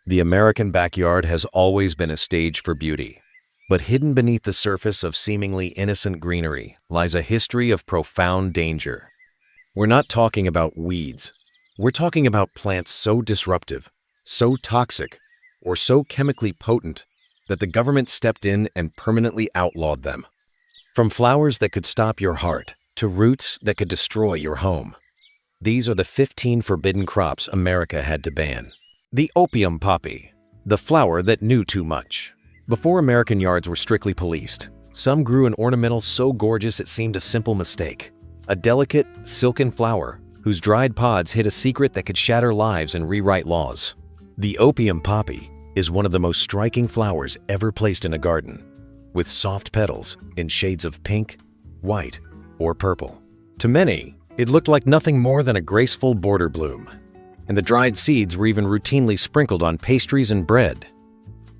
The American backyard has always been a stage for beauty, but hidden beneath the surface of seemingly innocent greenery lies a history of profound danger. We're not talking about weeds. We're talking about plants so disruptive, so toxic, or so chemically potent that the government stepped in and permanently outlawed them. From flowers that could stop your heart to roots that could destroy your home. These are the 15 forbidden crops America had to ban. The opium poppy, the flower that knew too much. Before American yards were strictly policed, some grew an ornamental so gorgeous it seemed a simple mistake. A delicate, silken flower whose dried pods hid a secret that could shatter lives and rewrite laws. The opium poppy is one of the most striking flowers ever placed in a garden, with soft petals in shades of pink, white, or purple. To many, it looked like nothing more than a graceful border bloom, and the dried seeds were even routinely sprinkled on pastries and bread.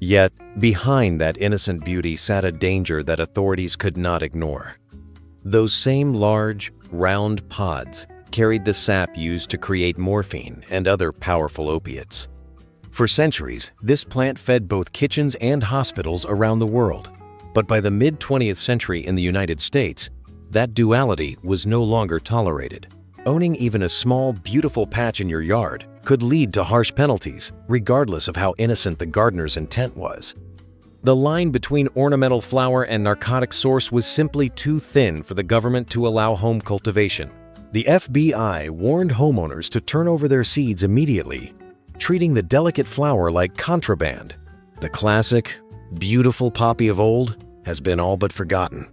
Yet, behind that innocent beauty sat a danger that authorities could not ignore. Those same large, round pods carried the sap used to create morphine and other powerful opiates. For centuries, this plant fed both kitchens and hospitals around the world. But by the mid-20th century in the United States, that duality was no longer tolerated. Owning even a small, beautiful patch in your yard could lead to harsh penalties, regardless of how innocent the gardener's intent was. The line between ornamental flower and narcotic source was simply too thin for the government to allow home cultivation. The FBI warned homeowners to turn over their seeds immediately, treating the delicate flower like contraband. The classic, beautiful poppy of old has been all but forgotten.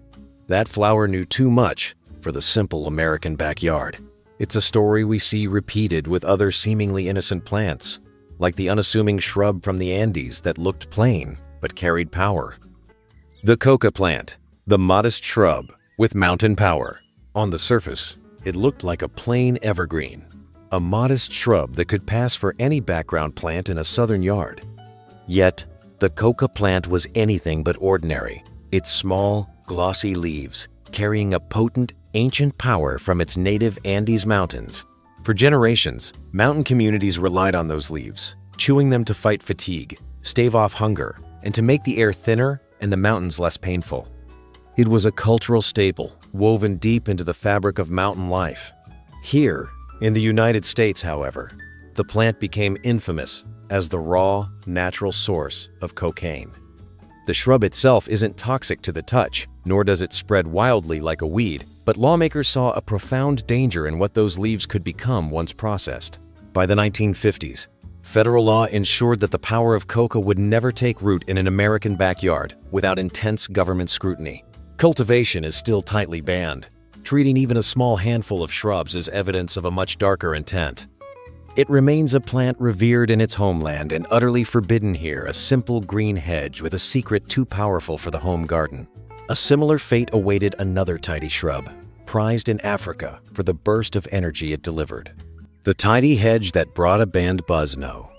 That flower knew too much for the simple American backyard. It's a story we see repeated with other seemingly innocent plants, like the unassuming shrub from the Andes that looked plain but carried power. The coca plant, the modest shrub with mountain power. On the surface, it looked like a plain evergreen, a modest shrub that could pass for any background plant in a southern yard. Yet, the coca plant was anything but ordinary. Its small, glossy leaves, carrying a potent, ancient power from its native Andes mountains. For generations, mountain communities relied on those leaves, chewing them to fight fatigue, stave off hunger, and to make the air thinner and the mountains less painful. It was a cultural staple, woven deep into the fabric of mountain life. Here, in the United States, however, the plant became infamous as the raw, natural source of cocaine. The shrub itself isn't toxic to the touch, nor does it spread wildly like a weed, but lawmakers saw a profound danger in what those leaves could become once processed. By the 1950s, federal law ensured that the power of coca would never take root in an American backyard without intense government scrutiny. Cultivation is still tightly banned, treating even a small handful of shrubs as evidence of a much darker intent. It remains a plant revered in its homeland and utterly forbidden here, a simple green hedge with a secret too powerful for the home garden. A similar fate awaited another tidy shrub, prized in Africa for the burst of energy it delivered. The tidy hedge that brought a band buzz. No.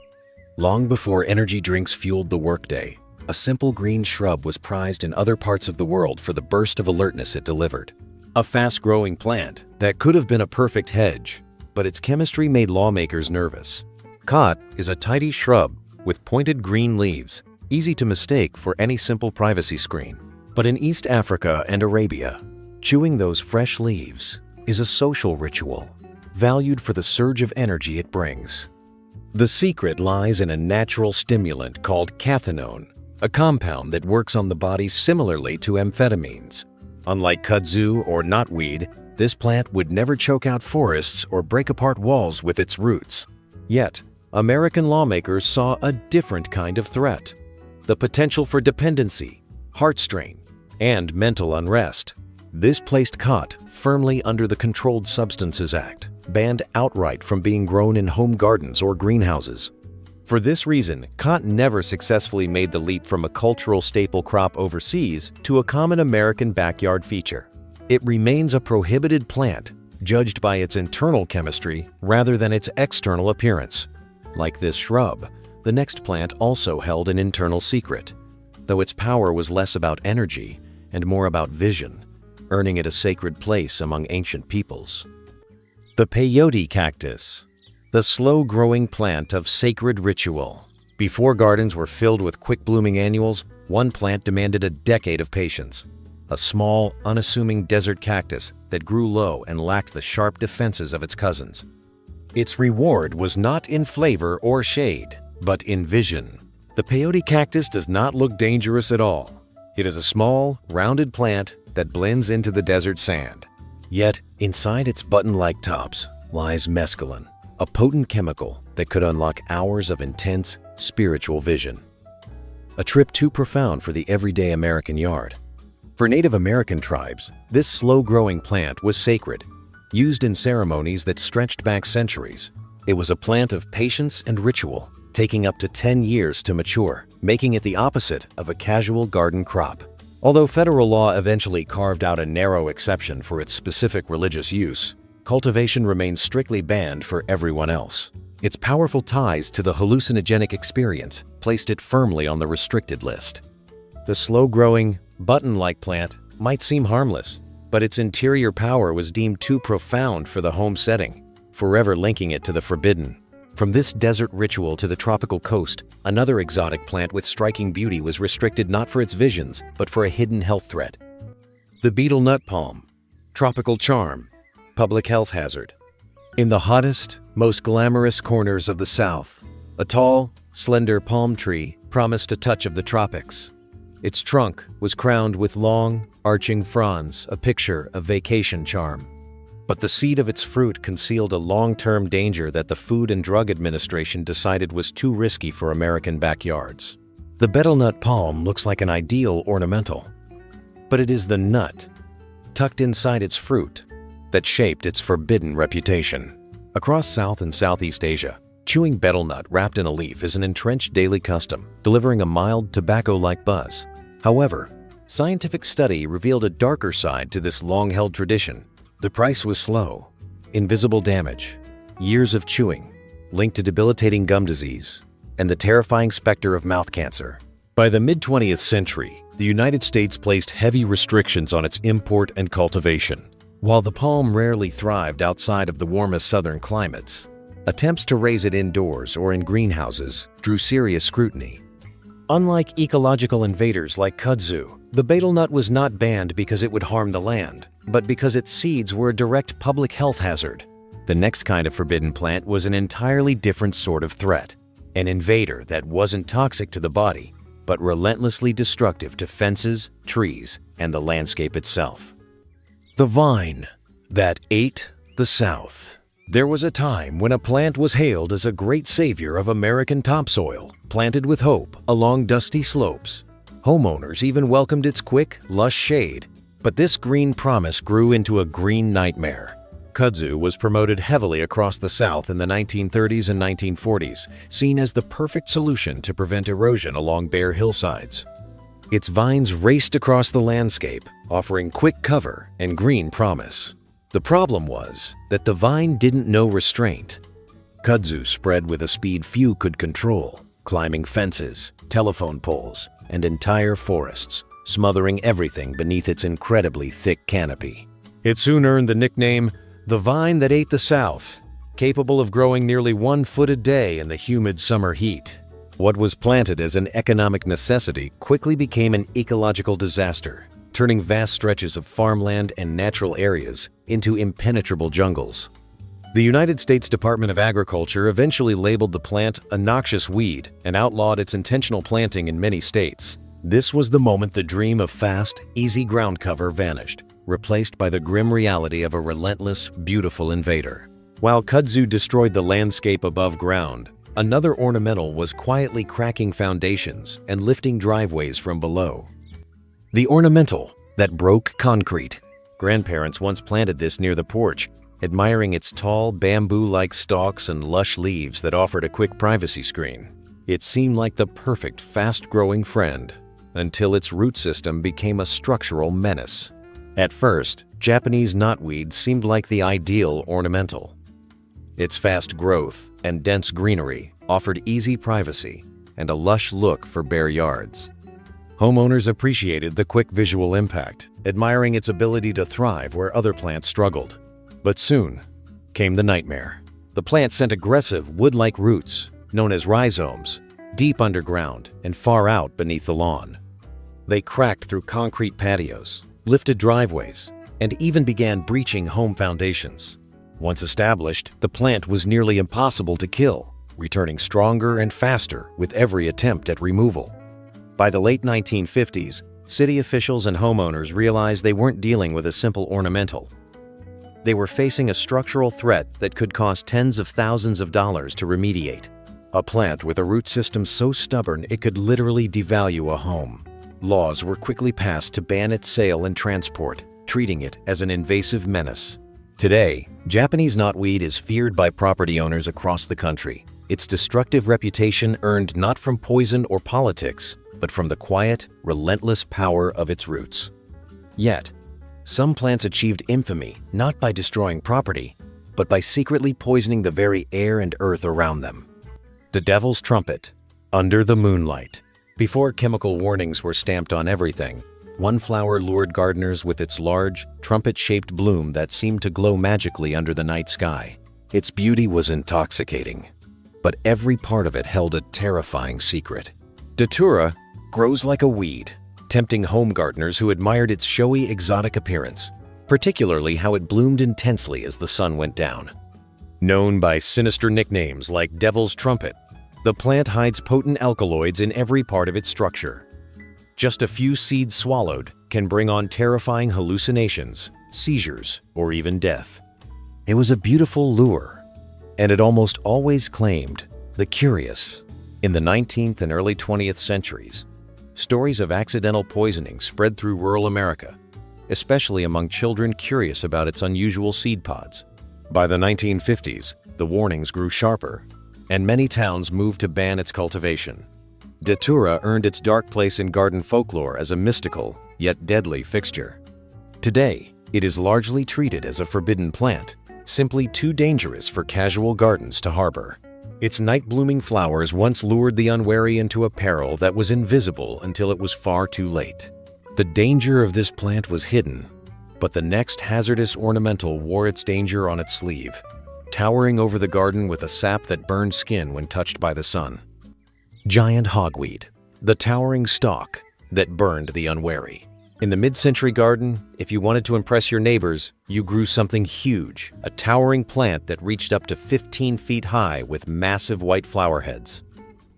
Long before energy drinks fueled the workday, a simple green shrub was prized in other parts of the world for the burst of alertness it delivered. A fast-growing plant that could have been a perfect hedge, but its chemistry made lawmakers nervous. Khat is a tidy shrub with pointed green leaves, easy to mistake for any simple privacy screen. But in East Africa and Arabia, chewing those fresh leaves is a social ritual, valued for the surge of energy it brings. The secret lies in a natural stimulant called cathinone, a compound that works on the body similarly to amphetamines. Unlike kudzu or knotweed, this plant would never choke out forests or break apart walls with its roots. Yet, American lawmakers saw a different kind of threat: the potential for dependency, heart strain, and mental unrest. This placed khat firmly under the Controlled Substances Act, banned outright from being grown in home gardens or greenhouses. For this reason, khat never successfully made the leap from a cultural staple crop overseas to a common American backyard feature. It remains a prohibited plant, judged by its internal chemistry rather than its external appearance. Like this shrub, the next plant also held an internal secret, though its power was less about energy and more about vision, earning it a sacred place among ancient peoples. The peyote cactus, the slow-growing plant of sacred ritual. Before gardens were filled with quick-blooming annuals, one plant demanded a decade of patience. A small, unassuming desert cactus that grew low and lacked the sharp defenses of its cousins. Its reward was not in flavor or shade, but in vision. The peyote cactus does not look dangerous at all. It is a small, rounded plant that blends into the desert sand. Yet, inside its button-like tops lies mescaline, a potent chemical that could unlock hours of intense, spiritual vision. A trip too profound for the everyday American yard. For Native American tribes, this slow-growing plant was sacred, used in ceremonies that stretched back centuries. It was a plant of patience and ritual, taking up to 10 years to mature, making it the opposite of a casual garden crop. Although federal law eventually carved out a narrow exception for its specific religious use, cultivation remains strictly banned for everyone else. Its powerful ties to the hallucinogenic experience placed it firmly on the restricted list. The slow-growing, button-like plant might seem harmless, but its interior power was deemed too profound for the home setting, forever linking it to the forbidden. From this desert ritual to the tropical coast, another exotic plant with striking beauty was restricted not for its visions, but for a hidden health threat. The betel nut palm, tropical charm, public health hazard. In the hottest, most glamorous corners of the South, a tall, slender palm tree promised a touch of the tropics. Its trunk was crowned with long, arching fronds, a picture of vacation charm. But the seed of its fruit concealed a long-term danger that the Food and Drug Administration decided was too risky for American backyards. The betel nut palm looks like an ideal ornamental, but it is the nut, tucked inside its fruit, that shaped its forbidden reputation. Across South and Southeast Asia, chewing betel nut wrapped in a leaf is an entrenched daily custom, delivering a mild, tobacco-like buzz. However, scientific study revealed a darker side to this long-held tradition. The price was slow, invisible damage, years of chewing, linked to debilitating gum disease, and the terrifying specter of mouth cancer. By the mid-20th century, the United States placed heavy restrictions on its import and cultivation. While the palm rarely thrived outside of the warmest southern climates, attempts to raise it indoors or in greenhouses drew serious scrutiny. Unlike ecological invaders like kudzu, the betel nut was not banned because it would harm the land, but because its seeds were a direct public health hazard. The next kind of forbidden plant was an entirely different sort of threat, an invader that wasn't toxic to the body, but relentlessly destructive to fences, trees, and the landscape itself. The vine that ate the South. There was a time when a plant was hailed as a great savior of American topsoil, planted with hope along dusty slopes. Homeowners even welcomed its quick, lush shade. But this green promise grew into a green nightmare. Kudzu was promoted heavily across the South in the 1930s and 1940s, seen as the perfect solution to prevent erosion along bare hillsides. Its vines raced across the landscape, offering quick cover and green promise. The problem was that the vine didn't know restraint. Kudzu spread with a speed few could control, climbing fences, telephone poles, and entire forests, smothering everything beneath its incredibly thick canopy. It soon earned the nickname, the vine that ate the South, capable of growing nearly 1 foot a day in the humid summer heat. What was planted as an economic necessity quickly became an ecological disaster, turning vast stretches of farmland and natural areas into impenetrable jungles. The United States Department of Agriculture eventually labeled the plant a noxious weed and outlawed its intentional planting in many states. This was the moment the dream of fast, easy ground cover vanished, replaced by the grim reality of a relentless, beautiful invader. While kudzu destroyed the landscape above ground, another ornamental was quietly cracking foundations and lifting driveways from below. The ornamental that broke concrete. Grandparents once planted this near the porch, admiring its tall, bamboo-like stalks and lush leaves that offered a quick privacy screen. It seemed like the perfect, fast-growing friend, until its root system became a structural menace. At first, Japanese knotweed seemed like the ideal ornamental. Its fast growth and dense greenery offered easy privacy and a lush look for bare yards. Homeowners appreciated the quick visual impact, admiring its ability to thrive where other plants struggled. But soon came the nightmare. The plant sent aggressive wood-like roots, known as rhizomes, deep underground and far out beneath the lawn. They cracked through concrete patios, lifted driveways, and even began breaching home foundations. Once established, the plant was nearly impossible to kill, returning stronger and faster with every attempt at removal. By the late 1950s, city officials and homeowners realized they weren't dealing with a simple ornamental. They were facing a structural threat that could cost tens of thousands of dollars to remediate. A plant with a root system so stubborn it could literally devalue a home. Laws were quickly passed to ban its sale and transport, treating it as an invasive menace. Today, Japanese knotweed is feared by property owners across the country. Its destructive reputation earned not from poison or politics, but from the quiet, relentless power of its roots. Yet, some plants achieved infamy not by destroying property, but by secretly poisoning the very air and earth around them. The Devil's Trumpet, under the moonlight. Before chemical warnings were stamped on everything, one flower lured gardeners with its large, trumpet-shaped bloom that seemed to glow magically under the night sky. Its beauty was intoxicating, but every part of it held a terrifying secret. Datura grows like a weed, tempting home gardeners who admired its showy, exotic appearance, particularly how it bloomed intensely as the sun went down. Known by sinister nicknames like Devil's Trumpet, the plant hides potent alkaloids in every part of its structure. Just a few seeds swallowed can bring on terrifying hallucinations, seizures, or even death. It was a beautiful lure, and it almost always claimed the curious. In the 19th and early 20th centuries, stories of accidental poisoning spread through rural America, especially among children curious about its unusual seed pods. By the 1950s, the warnings grew sharper, and many towns moved to ban its cultivation. Datura earned its dark place in garden folklore as a mystical, yet deadly fixture. Today, it is largely treated as a forbidden plant, simply too dangerous for casual gardens to harbor. Its night-blooming flowers once lured the unwary into a peril that was invisible until it was far too late. The danger of this plant was hidden, but the next hazardous ornamental wore its danger on its sleeve, towering over the garden with a sap that burned skin when touched by the sun. Giant hogweed, the towering stalk that burned the unwary. In the mid-century garden, if you wanted to impress your neighbors, you grew something huge, a towering plant that reached up to 15 feet high with massive white flower heads.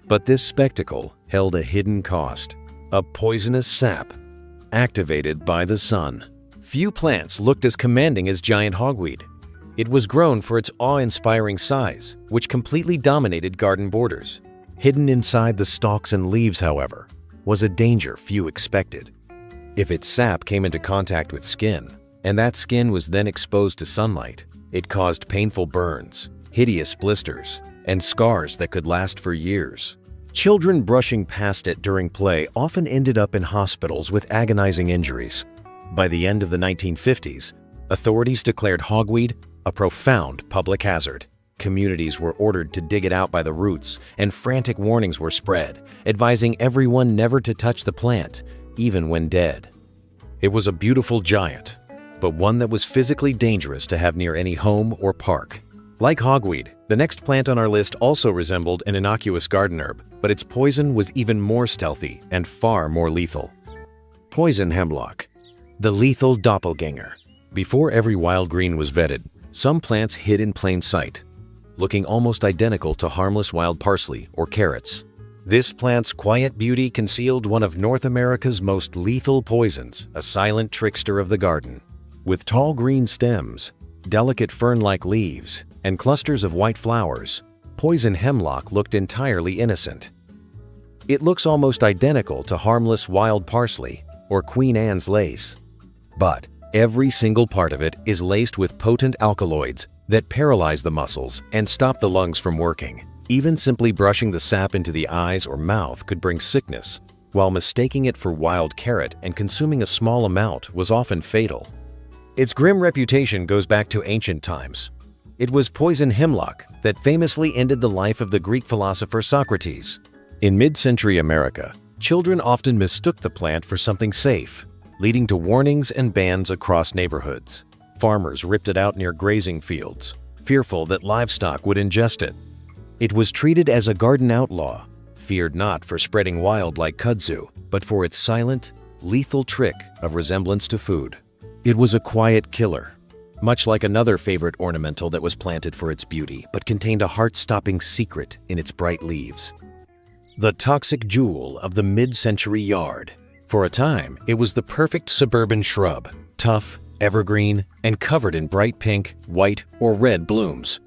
But this spectacle held a hidden cost, a poisonous sap activated by the sun. Few plants looked as commanding as giant hogweed. It was grown for its awe-inspiring size, which completely dominated garden borders. Hidden inside the stalks and leaves, however, was a danger few expected. If its sap came into contact with skin, and that skin was then exposed to sunlight, it caused painful burns, hideous blisters, and scars that could last for years. Children brushing past it during play often ended up in hospitals with agonizing injuries. By the end of the 1950s, authorities declared hogweed a profound public hazard. Communities were ordered to dig it out by the roots, and frantic warnings were spread, advising everyone never to touch the plant, even when dead. It was a beautiful giant, but one that was physically dangerous to have near any home or park. Like hogweed, the next plant on our list also resembled an innocuous garden herb, but its poison was even more stealthy and far more lethal. Poison hemlock, the lethal doppelganger. Before every wild green was vetted, some plants hid in plain sight, looking almost identical to harmless wild parsley or carrots. This plant's quiet beauty concealed one of North America's most lethal poisons, a silent trickster of the garden. With tall green stems, delicate fern-like leaves, and clusters of white flowers, poison hemlock looked entirely innocent. It looks almost identical to harmless wild parsley or Queen Anne's lace. But every single part of it is laced with potent alkaloids that paralyze the muscles and stop the lungs from working. Even simply brushing the sap into the eyes or mouth could bring sickness, while mistaking it for wild carrot and consuming a small amount was often fatal. Its grim reputation goes back to ancient times. It was poison hemlock that famously ended the life of the Greek philosopher Socrates. In mid-century America, children often mistook the plant for something safe, leading to warnings and bans across neighborhoods. Farmers ripped it out near grazing fields, fearful that livestock would ingest it. It was treated as a garden outlaw, feared not for spreading wild like kudzu, but for its silent, lethal trick of resemblance to food. It was a quiet killer, much like another favorite ornamental that was planted for its beauty, but contained a heart-stopping secret in its bright leaves. The toxic jewel of the mid-century yard. For a time, it was the perfect suburban shrub, tough, evergreen, and covered in bright pink, white, or red blooms.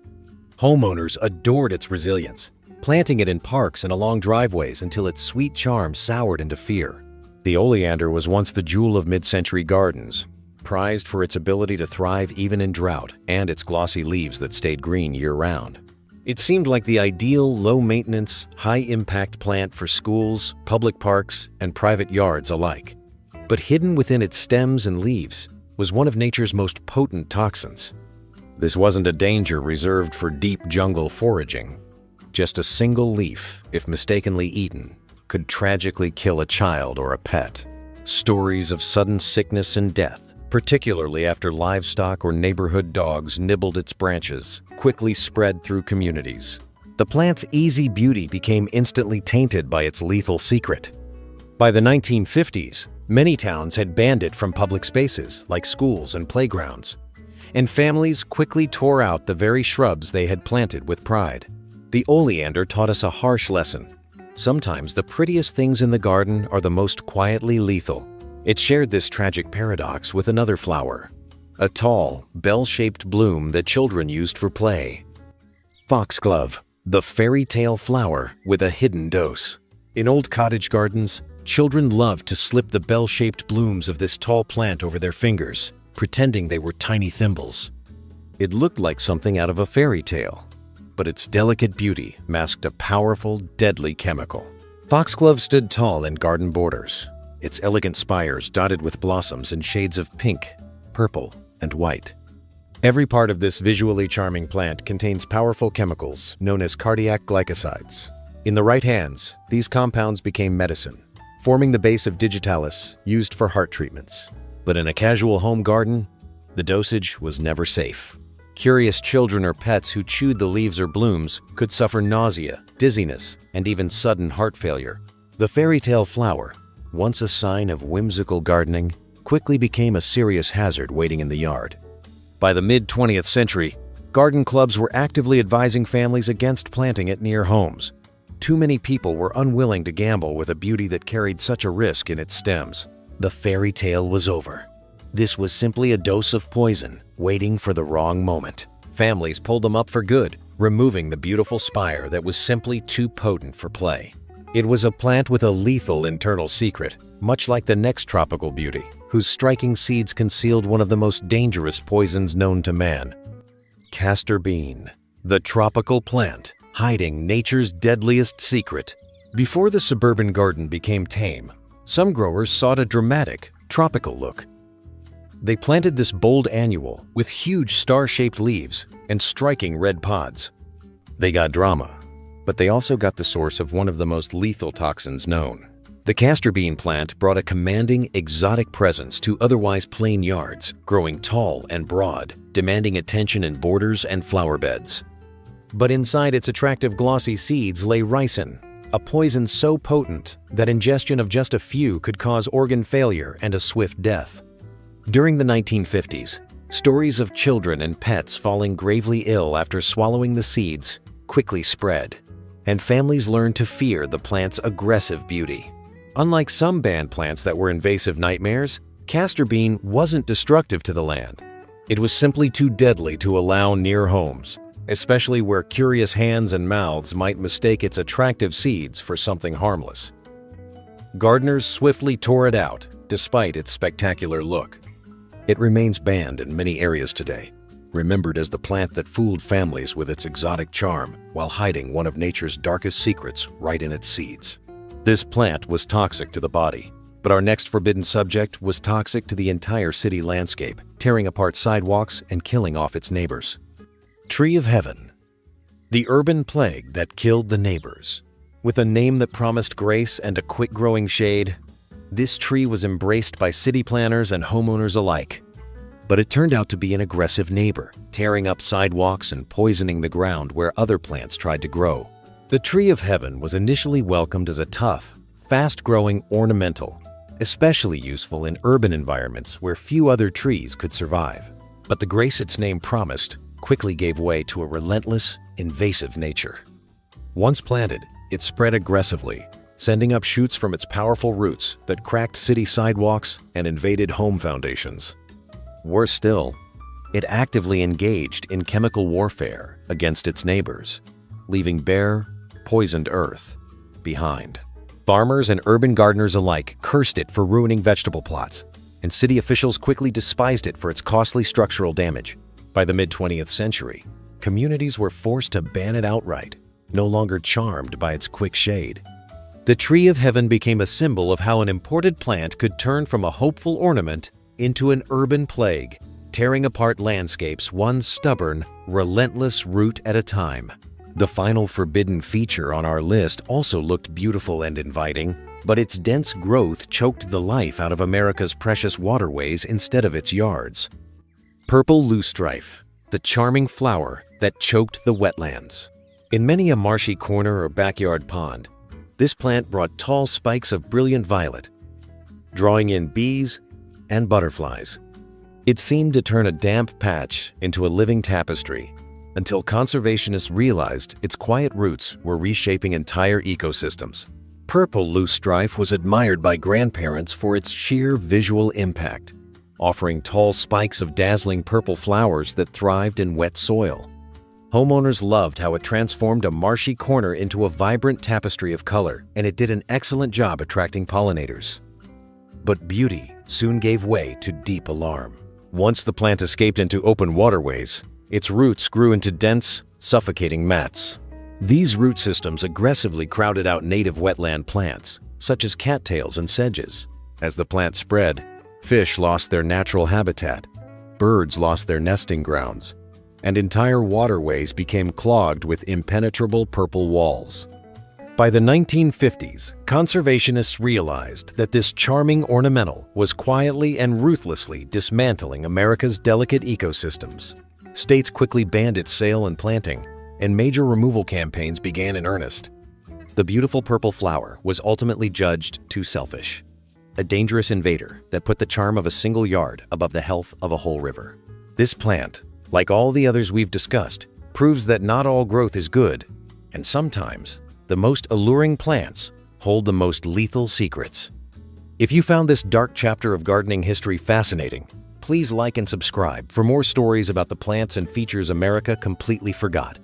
Homeowners adored its resilience, planting it in parks and along driveways until its sweet charm soured into fear. The oleander was once the jewel of mid-century gardens, prized for its ability to thrive even in drought and its glossy leaves that stayed green year-round. It seemed like the ideal low-maintenance, high-impact plant for schools, public parks, and private yards alike. But hidden within its stems and leaves was one of nature's most potent toxins. This wasn't a danger reserved for deep jungle foraging. Just a single leaf, if mistakenly eaten, could tragically kill a child or a pet. Stories of sudden sickness and death, particularly after livestock or neighborhood dogs nibbled its branches, quickly spread through communities. The plant's easy beauty became instantly tainted by its lethal secret. By the 1950s, many towns had banned it from public spaces like schools and playgrounds, and families quickly tore out the very shrubs they had planted with pride. The oleander taught us a harsh lesson. Sometimes the prettiest things in the garden are the most quietly lethal. It shared this tragic paradox with another flower, a tall, bell-shaped bloom that children used for play. Foxglove, the fairy tale flower with a hidden dose. In old cottage gardens, children loved to slip the bell-shaped blooms of this tall plant over their fingers, pretending they were tiny thimbles. It looked like something out of a fairy tale, but its delicate beauty masked a powerful, deadly chemical. Foxglove stood tall in garden borders, its elegant spires dotted with blossoms in shades of pink, purple, and white. Every part of this visually charming plant contains powerful chemicals known as cardiac glycosides. In the right hands, these compounds became medicine, forming the base of digitalis used for heart treatments. But in a casual home garden, the dosage was never safe. Curious children or pets who chewed the leaves or blooms could suffer nausea, dizziness, and even sudden heart failure. The fairy tale flower, once a sign of whimsical gardening, quickly became a serious hazard waiting in the yard. By the mid-20th century, garden clubs were actively advising families against planting it near homes. Too many people were unwilling to gamble with a beauty that carried such a risk in its stems. The fairy tale was over. This was simply a dose of poison, waiting for the wrong moment. Families pulled them up for good, removing the beautiful spire that was simply too potent for play. It was a plant with a lethal internal secret, much like the next tropical beauty, whose striking seeds concealed one of the most dangerous poisons known to man. Castor bean, the tropical plant, hiding nature's deadliest secret. Before the suburban garden became tame, some growers sought a dramatic, tropical look. They planted this bold annual with huge star-shaped leaves and striking red pods. They got drama, but they also got the source of one of the most lethal toxins known. The castor bean plant brought a commanding, exotic presence to otherwise plain yards, growing tall and broad, demanding attention in borders and flower beds. But inside its attractive glossy seeds lay ricin, a poison so potent that ingestion of just a few could cause organ failure and a swift death. During the 1950s, stories of children and pets falling gravely ill after swallowing the seeds quickly spread, and families learned to fear the plant's aggressive beauty. Unlike some banned plants that were invasive nightmares, castor bean wasn't destructive to the land. It was simply too deadly to allow near homes, especially where curious hands and mouths might mistake its attractive seeds for something harmless. Gardeners swiftly tore it out, despite its spectacular look. It remains banned in many areas today, remembered as the plant that fooled families with its exotic charm while hiding one of nature's darkest secrets right in its seeds. This plant was toxic to the body, but our next forbidden subject was toxic to the entire city landscape, tearing apart sidewalks and killing off its neighbors. Tree of Heaven, the urban plague that killed the neighbors. With a name that promised grace and a quick-growing shade, this tree was embraced by city planners and homeowners alike. But it turned out to be an aggressive neighbor, tearing up sidewalks and poisoning the ground where other plants tried to grow. The tree of heaven was initially welcomed as a tough, fast-growing ornamental, especially useful in urban environments where few other trees could survive. But the grace its name promised quickly gave way to a relentless, invasive nature. Once planted, it spread aggressively, sending up shoots from its powerful roots that cracked city sidewalks and invaded home foundations. Worse still, it actively engaged in chemical warfare against its neighbors, leaving bare, poisoned earth behind. Farmers and urban gardeners alike cursed it for ruining vegetable plots, and city officials quickly despised it for its costly structural damage. By the mid-20th century, communities were forced to ban it outright, no longer charmed by its quick shade. The tree of heaven became a symbol of how an imported plant could turn from a hopeful ornament into an urban plague, tearing apart landscapes one stubborn, relentless root at a time. The final forbidden feature on our list also looked beautiful and inviting, but its dense growth choked the life out of America's precious waterways instead of its yards. Purple loosestrife, the charming flower that choked the wetlands. In many a marshy corner or backyard pond, this plant brought tall spikes of brilliant violet, drawing in bees and butterflies. It seemed to turn a damp patch into a living tapestry, until conservationists realized its quiet roots were reshaping entire ecosystems. Purple loosestrife was admired by grandparents for its sheer visual impact, offering tall spikes of dazzling purple flowers that thrived in wet soil. Homeowners loved how it transformed a marshy corner into a vibrant tapestry of color, and it did an excellent job attracting pollinators. But beauty soon gave way to deep alarm. Once the plant escaped into open waterways, its roots grew into dense, suffocating mats. These root systems aggressively crowded out native wetland plants, such as cattails and sedges. As the plant spread, fish lost their natural habitat, birds lost their nesting grounds, and entire waterways became clogged with impenetrable purple walls. By the 1950s, conservationists realized that this charming ornamental was quietly and ruthlessly dismantling America's delicate ecosystems. States quickly banned its sale and planting, and major removal campaigns began in earnest. The beautiful purple flower was ultimately judged too selfish, a dangerous invader that put the charm of a single yard above the health of a whole river. This plant, like all the others we've discussed, proves that not all growth is good, and sometimes the most alluring plants hold the most lethal secrets. If you found this dark chapter of gardening history fascinating, please like and subscribe for more stories about the plants and features America completely forgot.